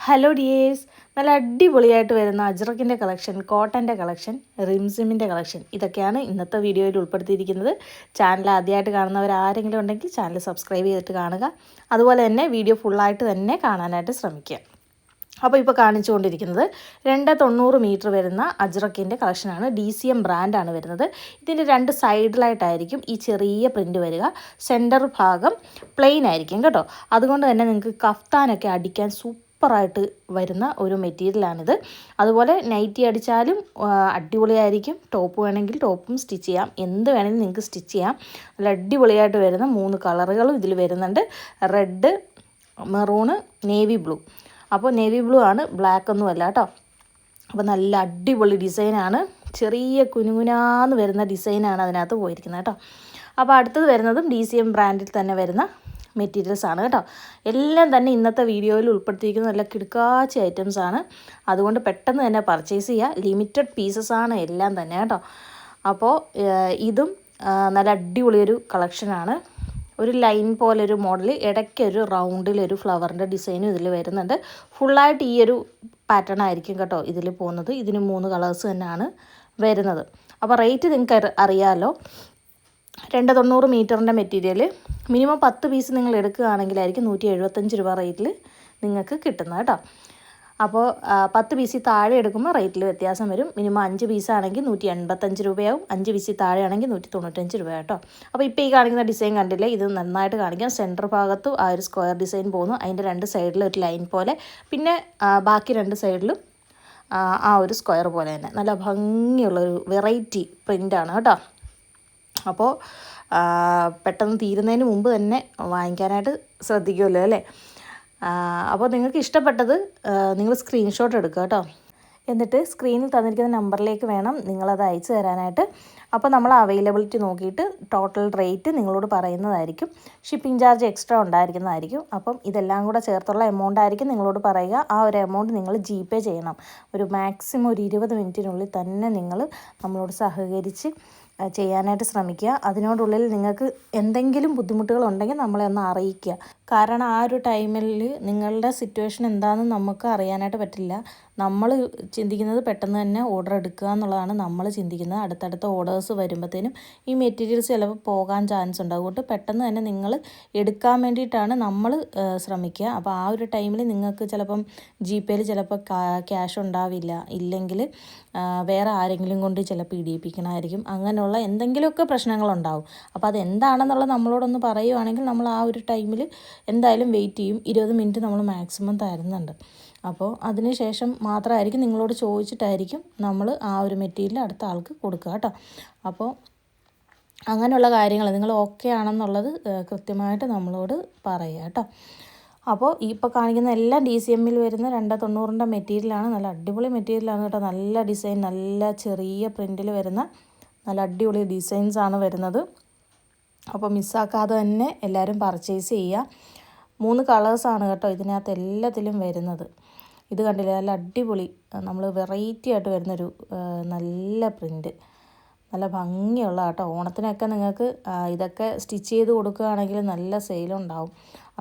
Hello dears, നല്ല അടിപൊളിയായിട്ട് വരുന്ന അജ്രക്കിൻ്റെ കളക്ഷൻ, കോട്ടൻ്റെ കളക്ഷൻ, റിംസിമിൻ്റെ കളക്ഷൻ ഇതൊക്കെയാണ് ഇന്നത്തെ വീഡിയോയിൽ ഉൾപ്പെടുത്തിയിരിക്കുന്നത്. ചാനൽ ആദ്യമായിട്ട് കാണുന്നവർ ആരെങ്കിലും ഉണ്ടെങ്കിൽ ചാനൽ സബ്സ്ക്രൈബ് ചെയ്തിട്ട് കാണുക. അതുപോലെ തന്നെ വീഡിയോ ഫുള്ളായിട്ട് തന്നെ കാണാനായിട്ട് ശ്രമിക്കുക. അപ്പോൾ ഇപ്പോൾ കാണിച്ചുകൊണ്ടിരിക്കുന്നത് 290 മീറ്റർ വരുന്ന അജ്രക്കിൻ്റെ കളക്ഷനാണ്. DCM ബ്രാൻഡാണ് വരുന്നത്. ഇതിൻ്റെ രണ്ട് സൈഡിലായിട്ടായിരിക്കും ഈ ചെറിയ പ്രിൻറ്റ് വരിക. സെൻറ്റർ ഭാഗം പ്ലെയിൻ ആയിരിക്കും കേട്ടോ. അതുകൊണ്ട് തന്നെ നിങ്ങൾക്ക് കഫ്താനൊക്കെ അടിക്കാൻ സൂപ്പറായിട്ട് വരുന്ന ഒരു മെറ്റീരിയലാണിത്. അതുപോലെ നൈറ്റി അടിച്ചാലും അടിപൊളിയായിരിക്കും. ടോപ്പ് വേണമെങ്കിൽ ടോപ്പും സ്റ്റിച്ച് ചെയ്യാം, എന്ത് വേണമെങ്കിലും നിങ്ങൾക്ക് സ്റ്റിച്ച് ചെയ്യാം. നല്ല അടിപൊളിയായിട്ട് വരുന്ന 3 കളറുകളും ഇതിൽ വരുന്നുണ്ട്. Red, maroon, navy blue. അപ്പോൾ നേവി ബ്ലൂ ആണ്, ബ്ലാക്ക് ഒന്നും അല്ല കേട്ടോ. അപ്പോൾ നല്ല അടിപൊളി ഡിസൈനാണ്. ചെറിയ കുനുകുനാന്ന് വരുന്ന ഡിസൈനാണ് അതിനകത്ത് പോയിരിക്കുന്നത് കേട്ടോ. അപ്പോൾ അടുത്തത് വരുന്നതും DCM ബ്രാൻഡിൽ തന്നെ വരുന്ന മെറ്റീരിയൽസാണ് കേട്ടോ. എല്ലാം തന്നെ ഇന്നത്തെ വീഡിയോയിൽ ഉൾപ്പെടുത്തിയിരിക്കുന്ന നല്ല കിടുക്കാച്ചി ഐറ്റംസാണ്. അതുകൊണ്ട് പെട്ടെന്ന് തന്നെ പർച്ചേസ് ചെയ്യുക. ലിമിറ്റഡ് പീസസ് ആണ് എല്ലാം തന്നെ കേട്ടോ. അപ്പോൾ ഇതും നല്ല അടിപൊളിയൊരു കളക്ഷനാണ്. ഒരു ലൈൻ പോലൊരു മോഡൽ, ഇടയ്ക്കൊരു റൗണ്ടിലൊരു ഫ്ലവറിൻ്റെ ഡിസൈനും ഇതിൽ വരുന്നുണ്ട്. ഫുള്ളായിട്ട് ഈ ഒരു പാറ്റേൺ ആയിരിക്കും കേട്ടോ ഇതിൽ പോകുന്നത്. ഇതിന് 3 കളേഴ്സ് തന്നെയാണ് വരുന്നത്. അപ്പോൾ റേറ്റ് നിങ്ങൾക്ക് അറിയാമല്ലോ. 290 മീറ്ററിൻ്റെ മെറ്റീരിയൽ മിനിമം 10 പീസ് നിങ്ങൾ എടുക്കുകയാണെങ്കിലായിരിക്കും 175 രൂപ റേറ്റിൽ നിങ്ങൾക്ക് കിട്ടുന്നത് കേട്ടോ. അപ്പോൾ 10 പീസിൽ താഴെ എടുക്കുമ്പോൾ റേറ്റിൽ വ്യത്യാസം വരും. മിനിമം 5 പീസാണെങ്കിൽ 185 രൂപയാവും, 5 പീസിൽ താഴെയാണെങ്കിൽ 195 രൂപ കേട്ടോ. അപ്പോൾ ഇപ്പോൾ ഈ കാണിക്കുന്ന ഡിസൈൻ കണ്ടില്ലേ, ഇത് നന്നായിട്ട് കാണിക്കാം. സെൻറ്റർ ഭാഗത്തും ആ ഒരു സ്ക്വയർ ഡിസൈൻ പോകുന്നു. അതിൻ്റെ 2 സൈഡിലും ഒരു ലൈൻ പോലെ, പിന്നെ ബാക്കി 2 സൈഡിലും ആ ഒരു സ്ക്വയർ പോലെ തന്നെ നല്ല ഭംഗിയുള്ളൊരു വെറൈറ്റി പ്രിൻ്റാണ് കേട്ടോ. അപ്പോൾ പെട്ടെന്ന് തീരുന്നതിന് മുമ്പ് തന്നെ വാങ്ങിക്കാനായിട്ട് ശ്രദ്ധിക്കുമല്ലോ അല്ലേ. അപ്പോൾ നിങ്ങൾക്ക് ഇഷ്ടപ്പെട്ടത് നിങ്ങൾ സ്ക്രീൻഷോട്ട് എടുക്കുക കേട്ടോ. എന്നിട്ട് സ്ക്രീനിൽ തന്നിരിക്കുന്ന നമ്പറിലേക്ക് വേണം നിങ്ങളത് അയച്ചു തരാനായിട്ട്. അപ്പോൾ നമ്മൾ അവൈലബിലിറ്റി നോക്കിയിട്ട് ടോട്ടൽ റേറ്റ് നിങ്ങളോട് പറയുന്നതായിരിക്കും. ഷിപ്പിംഗ് ചാർജ് എക്സ്ട്രാ ഉണ്ടായിരിക്കുന്നതായിരിക്കും. അപ്പം ഇതെല്ലാം കൂടെ ചേർത്തുള്ള എമൗണ്ട് ആയിരിക്കും നിങ്ങളോട് പറയുക. ആ ഒരു എമൗണ്ട് നിങ്ങൾ GPay ചെയ്യണം. ഒരു മാക്സിമം ഒരു 20 മിനിറ്റിനുള്ളിൽ തന്നെ നിങ്ങൾ നമ്മളോട് സഹകരിച്ച് ചെയ്യാനായിട്ട് ശ്രമിക്കുക. അതിനോടുള്ളിൽ നിങ്ങൾക്ക് എന്തെങ്കിലും ബുദ്ധിമുട്ടുകളുണ്ടെങ്കിൽ നമ്മളെ ഒന്ന് അറിയിക്കുക. കാരണം ആ ഒരു ടൈമിൽ നിങ്ങളുടെ സിറ്റുവേഷൻ എന്താണെന്ന് നമുക്ക് അറിയാനായിട്ട് പറ്റില്ല. നമ്മൾ ചിന്തിക്കുന്നത് പെട്ടെന്ന് തന്നെ ഓർഡർ എടുക്കുക എന്നുള്ളതാണ് നമ്മൾ ചിന്തിക്കുന്നത്. അടുത്തടുത്ത ഓർഡേഴ്സ് വരുമ്പോഴത്തേനും ഈ മെറ്റീരിയൽസ് ചിലപ്പോൾ പോകാൻ ചാൻസ് ഉണ്ട്. അതുകൊണ്ട് പെട്ടെന്ന് തന്നെ നിങ്ങൾ എടുക്കാൻ വേണ്ടിയിട്ടാണ് നമ്മൾ ശ്രമിക്കുക. അപ്പോൾ ആ ഒരു ടൈമിൽ നിങ്ങൾക്ക് ചിലപ്പം GPayയിൽ ചിലപ്പോൾ ക്യാഷ് ഉണ്ടാവില്ല, ഇല്ലെങ്കിൽ വേറെ ആരെങ്കിലും കൊണ്ട് ചിലപ്പോൾ ഇടിയിപ്പിക്കണമായിരിക്കും. അങ്ങനെയുള്ള എന്തെങ്കിലുമൊക്കെ പ്രശ്നങ്ങളുണ്ടാവും. അപ്പോൾ അതെന്താണെന്നുള്ളത് നമ്മളോടൊന്ന് പറയുവാണെങ്കിൽ നമ്മൾ ആ ഒരു ടൈമിൽ എന്തായാലും വെയിറ്റ് ചെയ്യും. 20 മിനിറ്റ് നമ്മൾ മാക്സിമം തരുന്നുണ്ട്. അപ്പോൾ അതിന് ശേഷം മാത്രമായിരിക്കും നിങ്ങളോട് ചോദിച്ചിട്ടായിരിക്കും നമ്മൾ ആ ഒരു മെറ്റീരിയൽ അടുത്ത ആൾക്ക് കൊടുക്കുക കേട്ടോ. അപ്പോൾ അങ്ങനെയുള്ള കാര്യങ്ങൾ നിങ്ങൾ ഓക്കെ ആണെന്നുള്ളത് കൃത്യമായിട്ട് നമ്മളോട് പറയുക കേട്ടോ. അപ്പോൾ ഇപ്പോൾ കാണിക്കുന്ന എല്ലാം DCMൽ വരുന്ന 290ൻ്റെ മെറ്റീരിയലാണ്. നല്ല അടിപൊളി മെറ്റീരിയലാണ് കേട്ടോ. നല്ല ഡിസൈൻ, നല്ല ചെറിയ പ്രിൻറ്റിൽ വരുന്ന നല്ല അടിപൊളി ഡിസൈൻസാണ് വരുന്നത്. അപ്പോൾ മിസ്സാക്കാതെ തന്നെ എല്ലാവരും പർച്ചേസ് ചെയ്യുക. 3 കളേഴ്സാണ് കേട്ടോ ഇതിനകത്ത് എല്ലാത്തിലും വരുന്നത്. ഇത് കണ്ടില്ലേ, നല്ല അടിപൊളി, നമ്മൾ വെറൈറ്റി ആയിട്ട് വരുന്നൊരു നല്ല പ്രിൻറ്റ്, നല്ല ഭംഗിയുള്ള കേട്ടോ. ഓണത്തിനൊക്കെ നിങ്ങൾക്ക് ഇതൊക്കെ സ്റ്റിച്ച് ചെയ്ത് കൊടുക്കുകയാണെങ്കിൽ നല്ല സെയിലുണ്ടാവും.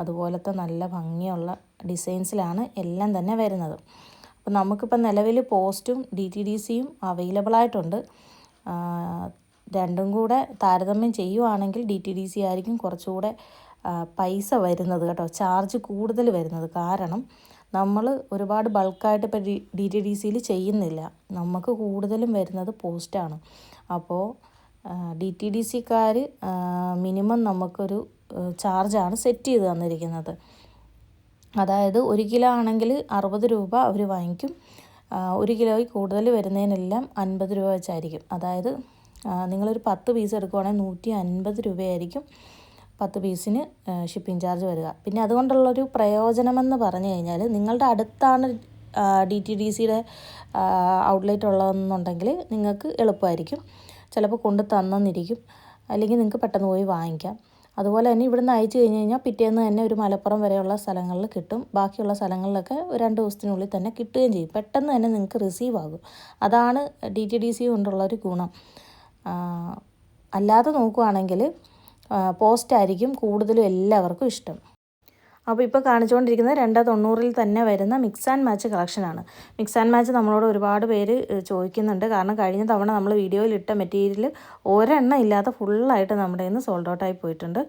അതുപോലത്തെ നല്ല ഭംഗിയുള്ള ഡിസൈൻസിലാണ് എല്ലാം തന്നെ വരുന്നത്. അപ്പോൾ നമുക്കിപ്പോൾ നിലവിൽ പോസ്റ്റും DTDCയും അവൈലബിളായിട്ടുണ്ട്. രണ്ടും കൂടെ താരതമ്യം ചെയ്യുവാണെങ്കിൽ DTDC ആയിരിക്കും കുറച്ചുകൂടെ പൈസ വരുന്നത് കേട്ടോ, ചാർജ് കൂടുതൽ വരുന്നത്. കാരണം നമ്മൾ ഒരുപാട് ബൾക്കായിട്ട് ഇപ്പോൾ DTDCയിൽ ചെയ്യുന്നില്ല. നമുക്ക് കൂടുതലും വരുന്നത് പോസ്റ്റാണ്. അപ്പോൾ DTDCക്കാർ മിനിമം നമുക്കൊരു ചാർജാണ് സെറ്റ് ചെയ്ത് തന്നിരിക്കുന്നത്. അതായത് 1 കിലോ ആണെങ്കിൽ 60 രൂപ അവർ വാങ്ങിക്കും. 1 കിലോയിൽ കൂടുതൽ വരുന്നതിനെല്ലാം 50 രൂപ വെച്ചായിരിക്കും. അതായത് നിങ്ങളൊരു 10 പീസ് എടുക്കുവാണെങ്കിൽ 150 രൂപയായിരിക്കും 10 പീസിന് ഷിപ്പിംഗ് ചാർജ് വരിക. പിന്നെ അതുകൊണ്ടുള്ളൊരു പ്രയോജനമെന്ന് പറഞ്ഞു കഴിഞ്ഞാൽ, നിങ്ങളുടെ അടുത്താണ് DTDCയുടെ ഔട്ട്ലെറ്റ് ഉള്ളതെന്നുണ്ടെങ്കിൽ നിങ്ങൾക്ക് എളുപ്പമായിരിക്കും. ചിലപ്പോൾ കൊണ്ട് തന്നെന്നിരിക്കും, അല്ലെങ്കിൽ നിങ്ങൾക്ക് പെട്ടെന്ന് പോയി വാങ്ങിക്കാം. അതുപോലെ തന്നെ ഇവിടുന്ന് അയച്ചു കഴിഞ്ഞ് കഴിഞ്ഞാൽ പിറ്റേന്ന് തന്നെ ഒരു മലപ്പുറം വരെയുള്ള സ്ഥലങ്ങളിൽ കിട്ടും. ബാക്കിയുള്ള സ്ഥലങ്ങളിലൊക്കെ 2 ദിവസത്തിനുള്ളിൽ തന്നെ കിട്ടുകയും ചെയ്യും. പെട്ടെന്ന് തന്നെ നിങ്ങൾക്ക് റിസീവ് ആകും. അതാണ് DTDC കൊണ്ടുള്ളൊരു ഗുണം. അല്ലാതെ നോക്കുകയാണെങ്കിൽ പോസ്റ്റായിരിക്കും കൂടുതലും എല്ലാവർക്കും ഇഷ്ടം. അപ്പോൾ ഇപ്പോൾ കാണിച്ചുകൊണ്ടിരിക്കുന്നത് 290 തന്നെ വരുന്ന മിക്സ് ആൻഡ് മാച്ച് കളക്ഷനാണ്. മിക്സ് ആൻഡ് മാച്ച് നമ്മളോട് ഒരുപാട് പേര് ചോദിക്കുന്നുണ്ട്. കാരണം കഴിഞ്ഞ തവണ നമ്മൾ വീഡിയോയിൽ ഇട്ട മെറ്റീരിയൽ ഒരെണ്ണം ഇല്ലാതെ ഫുള്ളായിട്ട് നമ്മുടെ കയ്യിൽ നിന്ന് സോൾഡ് ഔട്ടായി പോയിട്ടുണ്ട്.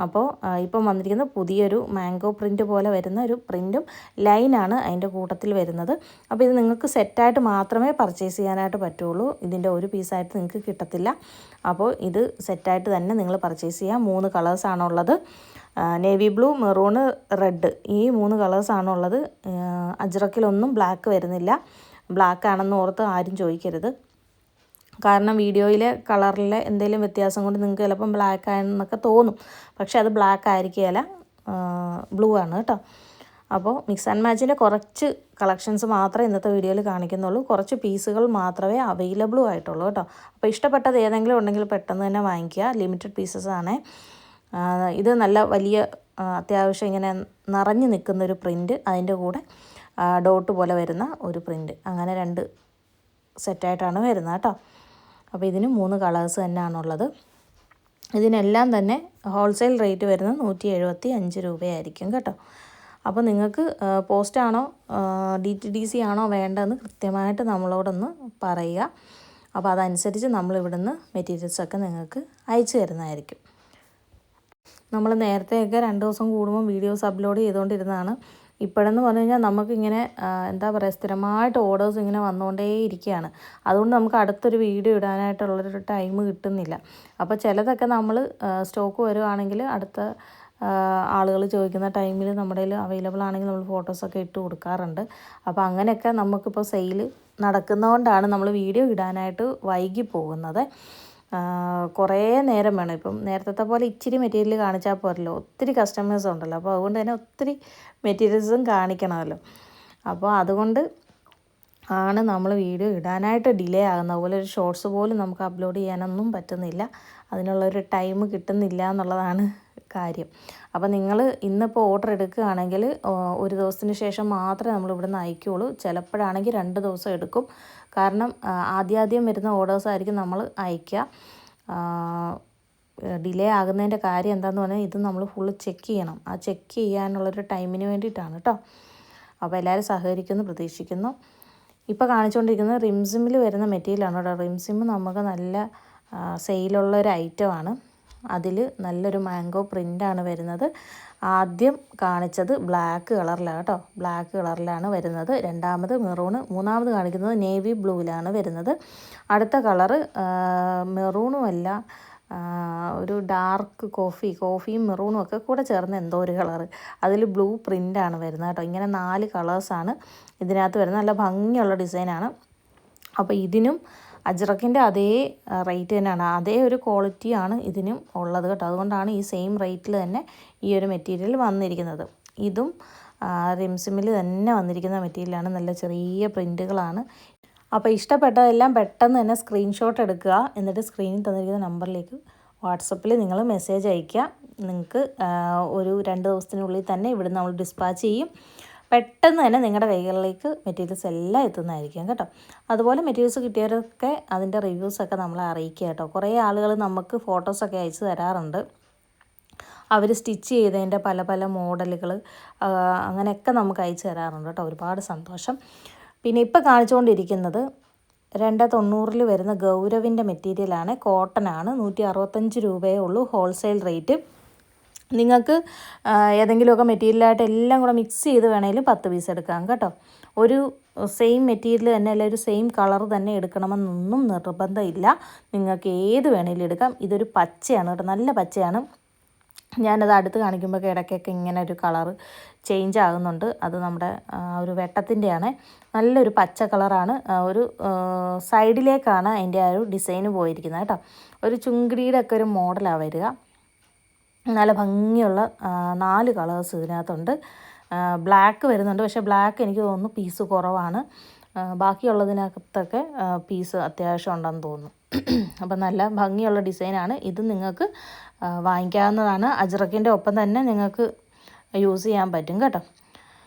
അപ്പോൾ ഇപ്പം വന്നിരിക്കുന്നത് പുതിയൊരു മാംഗോ പ്രിൻറ്റ് പോലെ വരുന്ന ഒരു പ്രിൻറ്റും ലൈനാണ് അതിൻ്റെ കൂട്ടത്തിൽ വരുന്നത്. അപ്പോൾ ഇത് നിങ്ങൾക്ക് സെറ്റായിട്ട് മാത്രമേ പർച്ചേസ് ചെയ്യാനായിട്ട് പറ്റുള്ളൂ. ഇതിൻ്റെ ഒരു പീസായിട്ട് നിങ്ങൾക്ക് കിട്ടത്തില്ല. അപ്പോൾ ഇത് സെറ്റായിട്ട് തന്നെ നിങ്ങൾ പർച്ചേസ് ചെയ്യാം. 3 കളേഴ്സാണുള്ളത്. നേവി ബ്ലൂ, മെറൂണ്, റെഡ്, ഈ 3 കളേഴ്സാണുള്ളത്. അജ്രക്കിലൊന്നും ബ്ലാക്ക് വരുന്നില്ല. ബ്ലാക്ക് ആണെന്ന് ഓർത്ത് ആരും ചോദിക്കരുത്. കാരണം വീഡിയോയിലെ കളറിലെ എന്തെങ്കിലും വ്യത്യാസം കൊണ്ട് നിങ്ങൾക്ക് ചിലപ്പം ബ്ലാക്ക് ആയെന്നൊക്കെ തോന്നും. പക്ഷെ അത് ബ്ലാക്ക് ആയിരിക്കുകയില്ല, ബ്ലൂ ആണ് കേട്ടോ. അപ്പോൾ മിക്സ് ആൻഡ് മാച്ചിൻ്റെ കുറച്ച് കളക്ഷൻസ് മാത്രമേ ഇന്നത്തെ വീഡിയോയിൽ കാണിക്കുന്നുള്ളൂ. കുറച്ച് പീസുകൾ മാത്രമേ അവൈലബിളും ആയിട്ടുള്ളൂ കേട്ടോ. അപ്പോൾ ഇഷ്ടപ്പെട്ടത് ഏതെങ്കിലും ഉണ്ടെങ്കിൽ പെട്ടെന്ന് തന്നെ വാങ്ങിക്കുക. ലിമിറ്റഡ് പീസസ് ആണ്. ഇത് നല്ല വലിയ അത്യാവശ്യം ഇങ്ങനെ നിറഞ്ഞു നിൽക്കുന്നൊരു പ്രിൻറ്റ്, അതിൻ്റെ കൂടെ ഡോട്ട് പോലെ വരുന്ന ഒരു പ്രിൻറ്റ്, അങ്ങനെ 2 സെറ്റായിട്ടാണ് വരുന്നത് കേട്ടോ. അപ്പോൾ ഇതിന് 3 കളേഴ്സ് തന്നെയാണുള്ളത്. ഇതിനെല്ലാം തന്നെ ഹോൾസെയിൽ റേറ്റ് വരുന്നത് 175 രൂപയായിരിക്കും കേട്ടോ. അപ്പോൾ നിങ്ങൾക്ക് പോസ്റ്റാണോ DTDC ആണോ വേണ്ടതെന്ന് കൃത്യമായിട്ട് നമ്മളോടൊന്ന് പറയുക. അപ്പോൾ അതനുസരിച്ച് നമ്മളിവിടുന്ന് മെറ്റീരിയൽസൊക്കെ നിങ്ങൾക്ക് അയച്ചു തരുന്നതായിരിക്കും. നമ്മൾ നേരത്തെയൊക്കെ 2 ദിവസം കൂടുമ്പോൾ വീഡിയോസ് അപ്ലോഡ് ചെയ്തുകൊണ്ടിരുന്നതാണ്. ഇപ്പോഴെന്ന് പറഞ്ഞു കഴിഞ്ഞാൽ നമുക്കിങ്ങനെ എന്താ പറയുക, സ്ഥിരമായിട്ട് ഓർഡേഴ്സ് ഇങ്ങനെ വന്നുകൊണ്ടേ ഇരിക്കുകയാണ്. അതുകൊണ്ട് നമുക്ക് അടുത്തൊരു വീഡിയോ ഇടാനായിട്ടുള്ളൊരു ടൈം കിട്ടുന്നില്ല. അപ്പോൾ ചിലതൊക്കെ നമ്മൾ സ്റ്റോക്ക് വരുവാണെങ്കിൽ അടുത്ത ആളുകൾ ചോദിക്കുന്ന ടൈമിൽ നമ്മുടെ കയ്യിൽ അവൈലബിൾ ആണെങ്കിൽ നമ്മൾ ഫോട്ടോസൊക്കെ ഇട്ട് കൊടുക്കാറുണ്ട്. അപ്പോൾ അങ്ങനെയൊക്കെ നമുക്കിപ്പോൾ സെയിൽ നടക്കുന്നതുകൊണ്ടാണ് നമ്മൾ വീഡിയോ ഇടാനായിട്ട് വൈകി പോകുന്നത്. കുറേ നേരം വേണം. ഇപ്പം നേരത്തെ പോലെ ഇച്ചിരി മെറ്റീരിയൽ കാണിച്ചാൽ പോരല്ലോ, ഒത്തിരി കസ്റ്റമേഴ്സ് ഉണ്ടല്ലോ. അപ്പോൾ അതുകൊണ്ട് തന്നെ ഒത്തിരി മെറ്റീരിയൽസും കാണിക്കണമല്ലോ. അപ്പോൾ അതുകൊണ്ട് ആണ് നമ്മൾ വീഡിയോ ഇടാനായിട്ട് ഡിലേ ആകുന്നത്. അതുപോലെ ഒരു ഷോർട്സ് പോലും നമുക്ക് അപ്ലോഡ് ചെയ്യാനൊന്നും പറ്റുന്നില്ല. അതിനുള്ളൊരു ടൈം കിട്ടുന്നില്ല എന്നുള്ളതാണ് കാര്യം. അപ്പോൾ നിങ്ങൾ ഇന്നിപ്പോൾ ഓർഡർ എടുക്കുകയാണെങ്കിൽ 1 ദിവസത്തിന് ശേഷം മാത്രമേ നമ്മൾ ഇവിടുന്ന് അയക്കുകയുള്ളൂ. ചിലപ്പോഴാണെങ്കിൽ 2 ദിവസം എടുക്കും. കാരണം ആദ്യം വരുന്ന ഓർഡേഴ്സായിരിക്കും നമ്മൾ അയക്കുക. ഡിലേ ആകുന്നതിൻ്റെ കാര്യം എന്താണെന്ന് പറഞ്ഞാൽ ഇത് നമ്മൾ ഫുള്ള് ചെക്ക് ചെയ്യണം. ആ ചെക്ക് ചെയ്യാനുള്ളൊരു ടൈമിന് വേണ്ടിയിട്ടാണ് കേട്ടോ. അപ്പോൾ എല്ലാവരും സഹകരിക്കുമെന്ന് പ്രതീക്ഷിക്കുന്നു. ഇപ്പോൾ കാണിച്ചുകൊണ്ടിരിക്കുന്നത് റിംസിമിൽ വരുന്ന മെറ്റീരിയലാണ് കേട്ടോ. റിംസിം നമുക്ക് നല്ല സെയിലുള്ളൊരു ഐറ്റമാണ്. അതിൽ നല്ലൊരു മാംഗോ പ്രിൻ്റാണ് വരുന്നത്. ആദ്യം കാണിച്ചത് ബ്ലാക്ക് കളറിലാണ് കേട്ടോ. ബ്ലാക്ക് കളറിലാണ് വരുന്നത്. രണ്ടാമത് മെറൂണ്, മൂന്നാമത് കാണിക്കുന്നത് നേവി ബ്ലൂവിലാണ് വരുന്നത്. അടുത്ത കളറ് മെറൂണും അല്ല, ഒരു ഡാർക്ക് കോഫിയും മെറൂണും ഒക്കെ കൂടെ ചേർന്ന് എന്തോ ഒരു കളറ്, അതിൽ ബ്ലൂ പ്രിൻ്റാണ് വരുന്നത് കേട്ടോ. ഇങ്ങനെ 4 കളേഴ്സാണ് ഇതിനകത്ത് വരുന്നത്. നല്ല ഭംഗിയുള്ള ഡിസൈനാണ്. അപ്പോൾ ഇതിനും അജ്രക്കിൻ്റെ അതേ റേറ്റ് തന്നെയാണ്, അതേ ഒരു ക്വാളിറ്റിയാണ് ഇതിനും ഉള്ളത് കേട്ടോ. അതുകൊണ്ടാണ് ഈ സെയിം റേറ്റിൽ തന്നെ ഈ ഒരു മെറ്റീരിയൽ വന്നിരിക്കുന്നത്. ഇതും റിംസിമിൽ തന്നെ വന്നിരിക്കുന്ന മെറ്റീരിയലാണ്. നല്ല ചെറിയ പ്രിൻറ്റുകളാണ്. അപ്പോൾ ഇഷ്ടപ്പെട്ടതെല്ലാം പെട്ടെന്ന് തന്നെ സ്ക്രീൻഷോട്ട് എടുക്കുക. എന്നിട്ട് സ്ക്രീനിൽ തന്നിരിക്കുന്ന നമ്പറിലേക്ക് വാട്സപ്പിൽ നിങ്ങൾ മെസ്സേജ് അയയ്ക്കുക. നിങ്ങൾക്ക് ഒരു 2 ദിവസത്തിനുള്ളിൽ തന്നെ ഇവിടുന്ന് നമ്മൾ ഡിസ്പാച്ച് ചെയ്യും. പെട്ടെന്ന് തന്നെ നിങ്ങളുടെ കൈകളിലേക്ക് മെറ്റീരിയൽസ് എല്ലാം എത്തുന്നതായിരിക്കും കേട്ടോ. അതുപോലെ മെറ്റീരിയൽസ് കിട്ടിയവരൊക്കെ അതിൻ്റെ റിവ്യൂസൊക്കെ നമ്മളെ അറിയിക്കുക കേട്ടോ. കുറേ ആളുകൾ നമുക്ക് ഫോട്ടോസൊക്കെ അയച്ചു തരാറുണ്ട്. അവർ സ്റ്റിച്ച് ചെയ്തതിൻ്റെ പല മോഡലുകൾ അങ്ങനെയൊക്കെ നമുക്ക് അയച്ചു തരാറുണ്ട് കേട്ടോ. ഒരുപാട് സന്തോഷം. പിന്നെ ഇപ്പോൾ കാണിച്ചുകൊണ്ടിരിക്കുന്നത് 290 വരുന്ന ഗൗരവിൻ്റെ മെറ്റീരിയലാണ്. കോട്ടനാണ്. 165 രൂപയേ ഉള്ളൂ ഹോൾസെയിൽ റേറ്റ്. നിങ്ങൾക്ക് ഏതെങ്കിലുമൊക്കെ മെറ്റീരിയലായിട്ട് എല്ലാം കൂടെ മിക്സ് ചെയ്ത് വേണമെങ്കിലും 10 പീസ് എടുക്കാം കേട്ടോ. ഒരു സെയിം മെറ്റീരിയൽ തന്നെ അല്ല ഒരു സെയിം കളർ തന്നെ എടുക്കണമെന്നൊന്നും നിർബന്ധമില്ല. നിങ്ങൾക്ക് ഏത് വേണമെങ്കിലും എടുക്കാം. ഇതൊരു പച്ചയാണ് കേട്ടോ, നല്ല പച്ചയാണ്. ഞാനത് അടുത്ത് കാണിക്കുമ്പോൾ ഇടയ്ക്കൊക്കെ ഇങ്ങനെ ഒരു കളറ് ചേഞ്ച് ആകുന്നുണ്ട്. അത് നമ്മുടെ ഒരു വെട്ടത്തിൻ്റെയാണ്. നല്ലൊരു പച്ച കളറാണ്. ഒരു സൈഡിലേക്കാണ് അതിൻ്റെ ആ ഒരു ഡിസൈന് പോയിരിക്കുന്നത് കേട്ടോ. ഒരു ചുങ്കിടിയുടെ ഒക്കെ ഒരു മോഡലാണ് വരിക. നല്ല ഭംഗിയുള്ള 4 കളേഴ്സ് ഇതിനകത്തുണ്ട്. ബ്ലാക്ക് വരുന്നുണ്ട്. പക്ഷേ ബ്ലാക്ക് എനിക്ക് തോന്നുന്നു പീസ് കുറവാണ്. ബാക്കിയുള്ളതിനകത്തൊക്കെ പീസ് അത്യാവശ്യം ഉണ്ടെന്ന് തോന്നുന്നു. അപ്പം നല്ല ഭംഗിയുള്ള ഡിസൈനാണ്. ഇത് നിങ്ങൾക്ക് വാങ്ങിക്കാവുന്നതാണ്. അജ്രക്കിൻ്റെ ഒപ്പം തന്നെ നിങ്ങൾക്ക് യൂസ് ചെയ്യാൻ പറ്റും കേട്ടോ.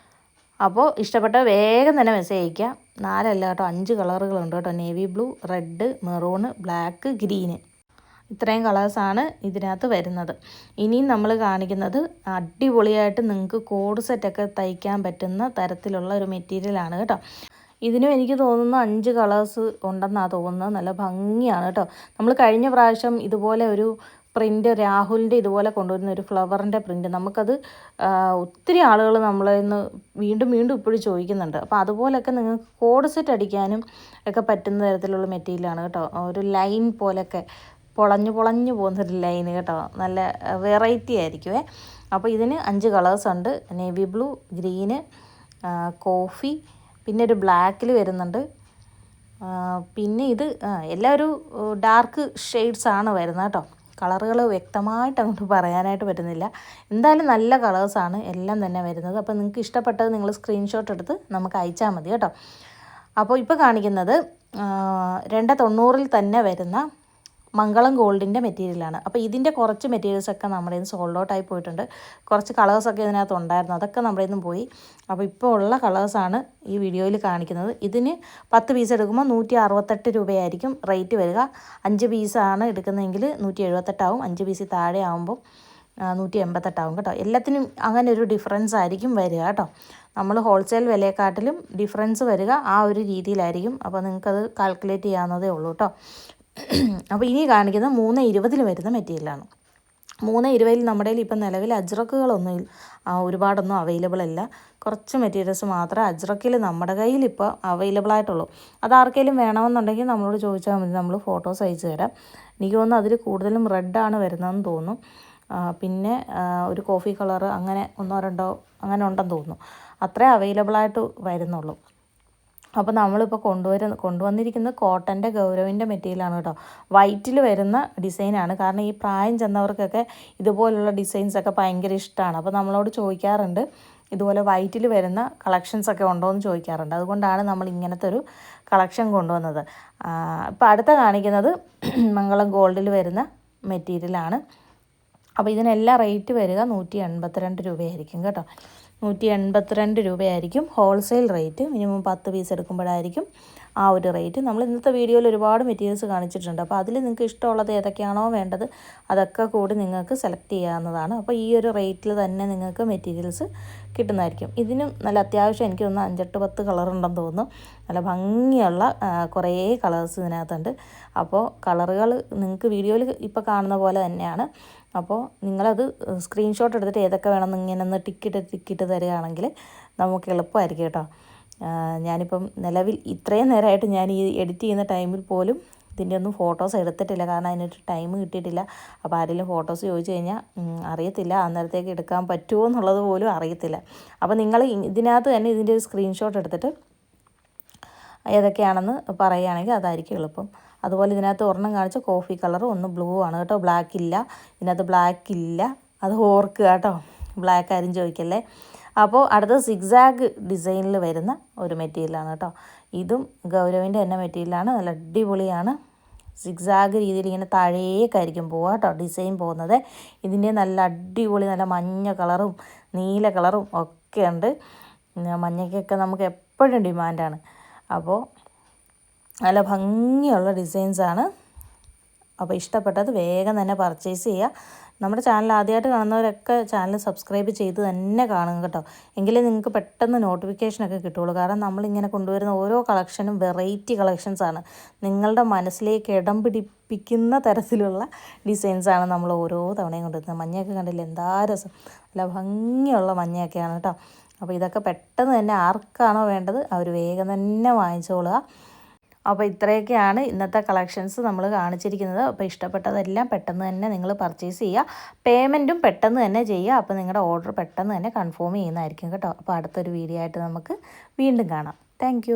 അപ്പോൾ ഇഷ്ടപ്പെട്ട വേഗം തന്നെ മെസ്സേജ് അയയ്ക്കുക. 4 അല്ല കേട്ടോ, 5 കളറുകളുണ്ട് കേട്ടോ. Navy blue, red, maroon, black, green. ഇത്രയും കളേഴ്സാണ് ഇതിനകത്ത് വരുന്നത്. ഇനിയും നമ്മൾ കാണിക്കുന്നത് അടിപൊളിയായിട്ട് നിങ്ങൾക്ക് കോഡ് സെറ്റൊക്കെ തയ്ക്കാൻ പറ്റുന്ന തരത്തിലുള്ള ഒരു മെറ്റീരിയലാണ് കേട്ടോ. ഇതിനും എനിക്ക് തോന്നുന്നു 5 കളേഴ്സ് ഉണ്ടെന്നാണ് തോന്നുന്നത്. നല്ല ഭംഗിയാണ് കേട്ടോ. നമ്മൾ കഴിഞ്ഞ പ്രാവശ്യം ഇതുപോലെ ഒരു പ്രിൻ്റ് രാഹുലിൻ്റെ ഇതുപോലെ കൊണ്ടുവരുന്ന ഒരു ഫ്ലവറിൻ്റെ പ്രിൻ്റ് നമുക്കത് ഒത്തിരി ആളുകൾ നമ്മളെ ഇന്ന് വീണ്ടും വീണ്ടും ഇപ്പോഴും ചോദിക്കുന്നുണ്ട്. അപ്പോൾ അതുപോലെയൊക്കെ നിങ്ങൾക്ക് കോഡ് സെറ്റ് അടിക്കാനും ഒക്കെ പറ്റുന്ന തരത്തിലുള്ള മെറ്റീരിയലാണ് കേട്ടോ. ഒരു ലൈൻ പോലെയൊക്കെ പൊളഞ്ഞു പോകുന്നൊരു ലൈൻ കേട്ടോ. നല്ല വെറൈറ്റി ആയിരിക്കുമേ. അപ്പോൾ ഇതിന് 5 കളേഴ്സ് ഉണ്ട്. നേവി ബ്ലൂ, ഗ്രീന്, കോഫി, പിന്നെ ഒരു ബ്ലാക്കിൽ വരുന്നുണ്ട്. പിന്നെ ഇത് എല്ലാം ഒരു ഡാർക്ക് ഷെയ്ഡ്സാണ് വരുന്നത് കേട്ടോ. കളറുകൾ വ്യക്തമായിട്ട് അങ്ങോട്ട് പറയാനായിട്ട് പറ്റുന്നില്ല. എന്തായാലും നല്ല കളേഴ്സാണ് എല്ലാം തന്നെ വരുന്നത്. അപ്പോൾ നിങ്ങൾക്ക് ഇഷ്ടപ്പെട്ടത് നിങ്ങൾ സ്ക്രീൻഷോട്ട് എടുത്ത് നമുക്ക് അയച്ചാൽ മതി കേട്ടോ. അപ്പോൾ ഇപ്പോൾ കാണിക്കുന്നത് 290 തന്നെ വരുന്ന മംഗളം ഗോൾഡിൻ്റെ മെറ്റീരിയലാണ്. അപ്പോൾ ഇതിൻ്റെ കുറച്ച് മെറ്റീരിയൽസൊക്കെ നമ്മുടെ നിന്ന് സോൾഡ് ഔട്ട് ആയി പോയിട്ടുണ്ട്. കുറച്ച് കളേഴ്സൊക്കെ ഇതിനകത്ത് ഉണ്ടായിരുന്നു, അതൊക്കെ നമ്മുടെ നിന്ന് പോയി. അപ്പോൾ ഇപ്പോൾ ഉള്ള കളേഴ്സാണ് ഈ വീഡിയോയിൽ കാണിക്കുന്നത്. ഇതിന് 10 പീസ് എടുക്കുമ്പോൾ 168 രൂപയായിരിക്കും റേറ്റ് വരിക. 5 പീസാണ് എടുക്കുന്നതെങ്കിൽ 178 ആവും. 5 പീസ് താഴെ ആകുമ്പോൾ 188 ആവും കേട്ടോ. എല്ലാത്തിനും അങ്ങനെ ഒരു ഡിഫറൻസ് ആയിരിക്കും വരിക കേട്ടോ. നമ്മൾ ഹോൾസെയിൽ വിലയെക്കാട്ടിലും ഡിഫറൻസ് വരിക ആ ഒരു രീതിയിലായിരിക്കും. അപ്പോൾ നിങ്ങൾക്കത് കാൽക്കുലേറ്റ് ചെയ്യാവുന്നതേ ഉള്ളൂ കേട്ടോ. അപ്പോൾ ഇനി കാണിക്കുന്നത് 320 വരുന്ന മെറ്റീരിയലാണ്. 320 നമ്മുടെ കയ്യിൽ ഇപ്പം നിലവിൽ അജ്രക്കുകളൊന്നും ഒരുപാടൊന്നും അവൈലബിൾ അല്ല. കുറച്ച് മെറ്റീരിയൽസ് മാത്രമേ അജ്രക്കിൽ നമ്മുടെ കയ്യിൽ ഇപ്പോൾ അവൈലബിൾ ആയിട്ടുള്ളൂ. അത് ആർക്കെങ്കിലും വേണമെന്നുണ്ടെങ്കിൽ നമ്മളോട് ചോദിച്ചാൽ മതി, നമ്മൾ ഫോട്ടോസ് അയച്ചു തരാം. എനിക്ക് തോന്നുന്നു അതിൽ കൂടുതലും റെഡാണ് വരുന്നതെന്ന് തോന്നുന്നു. പിന്നെ ഒരു കോഫി കളറ് അങ്ങനെ 1-2 അങ്ങനെ ഉണ്ടെന്ന് തോന്നുന്നു. അത്രേ അവൈലബിളായിട്ട് വരുന്നുള്ളൂ. അപ്പോൾ നമ്മളിപ്പോൾ കൊണ്ടുവന്നിരിക്കുന്നത് കോട്ടൻ്റെ ഗൗരവിൻ്റെ മെറ്റീരിയലാണ് കേട്ടോ. വൈറ്റിൽ വരുന്ന ഡിസൈനാണ്. കാരണം ഈ പ്രായം ചെന്നവർക്കൊക്കെ ഇതുപോലുള്ള ഡിസൈൻസൊക്കെ ഭയങ്കര ഇഷ്ടമാണ്. അപ്പോൾ നമ്മളോട് ചോദിക്കാറുണ്ട് ഇതുപോലെ വൈറ്റിൽ വരുന്ന കളക്ഷൻസൊക്കെ ഉണ്ടോ എന്ന് ചോദിക്കാറുണ്ട്. അതുകൊണ്ടാണ് നമ്മൾ ഇങ്ങനത്തെ ഒരു കളക്ഷൻ കൊണ്ടുവന്നത്. ഇപ്പോൾ അടുത്ത കാണിക്കുന്നത് മംഗളം ഗോൾഡിൽ വരുന്ന മെറ്റീരിയലാണ്. അപ്പോൾ ഇതിനെല്ലാം റേറ്റ് വരിക 182 രൂപയായിരിക്കും കേട്ടോ. 182 രൂപയായിരിക്കും ഹോൾസെയിൽ റേറ്റ്. മിനിമം 10 പീസ് എടുക്കുമ്പോഴായിരിക്കും ആ ഒരു റേറ്റ്. നമ്മൾ ഇന്നത്തെ വീഡിയോയിൽ ഒരുപാട് മെറ്റീരിയൽസ് കാണിച്ചിട്ടുണ്ട്. അപ്പോൾ അതിൽ നിങ്ങൾക്ക് ഇഷ്ടമുള്ളത് ഏതൊക്കെയാണോ വേണ്ടത് അതൊക്കെ കൂടി നിങ്ങൾക്ക് സെലക്ട് ചെയ്യാവുന്നതാണ്. അപ്പോൾ ഈ ഒരു റേറ്റിൽ തന്നെ നിങ്ങൾക്ക് മെറ്റീരിയൽസ് കിട്ടുന്നതായിരിക്കും. ഇതിനും നല്ല അത്യാവശ്യം എനിക്ക് തോന്നുന്നു 5-8-10 കളറുണ്ടെന്ന് തോന്നുന്നു. നല്ല ഭംഗിയുള്ള കുറേ കളേഴ്സ് ഇതിനകത്തുണ്ട്. അപ്പോൾ കളറുകൾ നിങ്ങൾക്ക് വീഡിയോയിൽ ഇപ്പോൾ കാണുന്ന പോലെ തന്നെയാണ്. അപ്പോൾ നിങ്ങളത് സ്ക്രീൻഷോട്ട് എടുത്തിട്ട് ഏതൊക്കെ വേണമെന്ന് ഇങ്ങനെ ഒന്ന് ടിക്കിട്ട് തരികയാണെങ്കിൽ നമുക്ക് എളുപ്പമായിരിക്കും കേട്ടോ. ഞാനിപ്പം നിലവിൽ ഇത്രയും നേരമായിട്ട് ഞാൻ ഈ എഡിറ്റ് ചെയ്യുന്ന ടൈമിൽ പോലും ഇതിൻ്റെ ഒന്നും ഫോട്ടോസ് എടുത്തിട്ടില്ല. കാരണം അതിനൊരു ടൈം കിട്ടിയിട്ടില്ല. അപ്പോൾ ആരെങ്കിലും ഫോട്ടോസ് ചോദിച്ചു കഴിഞ്ഞാൽ അറിയത്തില്ല, അന്നേരത്തേക്ക് എടുക്കാൻ പറ്റുമോ എന്നുള്ളത് പോലും അറിയത്തില്ല. അപ്പോൾ നിങ്ങൾ ഇതിനകത്ത് തന്നെ ഇതിൻ്റെ ഒരു സ്ക്രീൻഷോട്ട് എടുത്തിട്ട് ഏതൊക്കെയാണെന്ന് പറയുകയാണെങ്കിൽ അതായിരിക്കും എളുപ്പം. അതുപോലെ ഇതിനകത്ത് ഒരെണ്ണം കാണിച്ച കോഫി കളർ, ഒന്ന് ബ്ലൂ ആണ് കേട്ടോ. ബ്ലാക്ക് ഇല്ല ഇതിനകത്ത്, ബ്ലാക്ക് ഇല്ല, അത് ഓർക്കുക കേട്ടോ. ബ്ലാക്ക് ആരും ചോദിക്കല്ലേ. അപ്പോൾ അടുത്തത് സിഗ്സാഗ് ഡിസൈനിൽ വരുന്ന ഒരു മെറ്റീരിയലാണ് കേട്ടോ. ഇതും ഗൗരവിൻ്റെ തന്നെ മെറ്റീരിയലാണ്. നല്ല അടിപൊളിയാണ്. സിഗ്സാഗ് രീതിയിൽ ഇങ്ങനെ താഴേക്കായിരിക്കും പോവുക കേട്ടോ ഡിസൈൻ പോകുന്നത്. ഇതിൻ്റെ നല്ല അടിപൊളി നല്ല മഞ്ഞ കളറും നീല കളറും ഒക്കെ ഉണ്ട്. മഞ്ഞയ്ക്കൊക്കെ നമുക്ക് എപ്പോഴും ഡിമാൻഡാണ്. അപ്പോൾ നല്ല ഭംഗിയുള്ള ഡിസൈൻസാണ്. അപ്പോൾ ഇഷ്ടപ്പെട്ടത് വേഗം തന്നെ പർച്ചേസ് ചെയ്യുക. നമ്മുടെ ചാനൽ ആദ്യമായിട്ട് കാണുന്നവരൊക്കെ ചാനൽ സബ്സ്ക്രൈബ് ചെയ്ത് തന്നെ കാണുക കേട്ടോ. എങ്കിലേ നിങ്ങൾക്ക് പെട്ടെന്ന് നോട്ടിഫിക്കേഷനൊക്കെ കിട്ടുള്ളൂ. കാരണം നമ്മളിങ്ങനെ കൊണ്ടുവരുന്ന ഓരോ കളക്ഷനും വെറൈറ്റി കളക്ഷൻസാണ്. നിങ്ങളുടെ മനസ്സിലേക്ക് ഇടം പിടിപ്പിക്കുന്ന തരത്തിലുള്ള ഡിസൈൻസാണ് നമ്മൾ ഓരോ തവണയും കൊണ്ടുവരുന്നത്. മഞ്ഞയൊക്കെ കണ്ടില്ല, എന്താ രസം, നല്ല ഭംഗിയുള്ള മഞ്ഞയൊക്കെയാണ് കേട്ടോ. അപ്പോൾ ഇതൊക്കെ പെട്ടെന്ന് തന്നെ ആർക്കാണോ വേണ്ടത് അവർ വേഗം തന്നെ വാങ്ങിച്ചോളുക. അപ്പോൾ ഇത്രയൊക്കെയാണ് ഇന്നത്തെ കളക്ഷൻസ് നമ്മൾ കാണിച്ചിരിക്കുന്നത്. അപ്പോൾ ഇഷ്ടപ്പെട്ടതെല്ലാം പെട്ടെന്ന് തന്നെ നിങ്ങൾ പർച്ചേസ് ചെയ്യുക. പേയ്മെൻറ്റും പെട്ടെന്ന് തന്നെ ചെയ്യുക. അപ്പോൾ നിങ്ങളുടെ ഓർഡർ പെട്ടെന്ന് തന്നെ കൺഫേം ചെയ്യുന്നതായിരിക്കും കേട്ടോ. അപ്പോൾ അടുത്തൊരു വീഡിയോ ആയിട്ട് നമുക്ക് വീണ്ടും കാണാം. താങ്ക്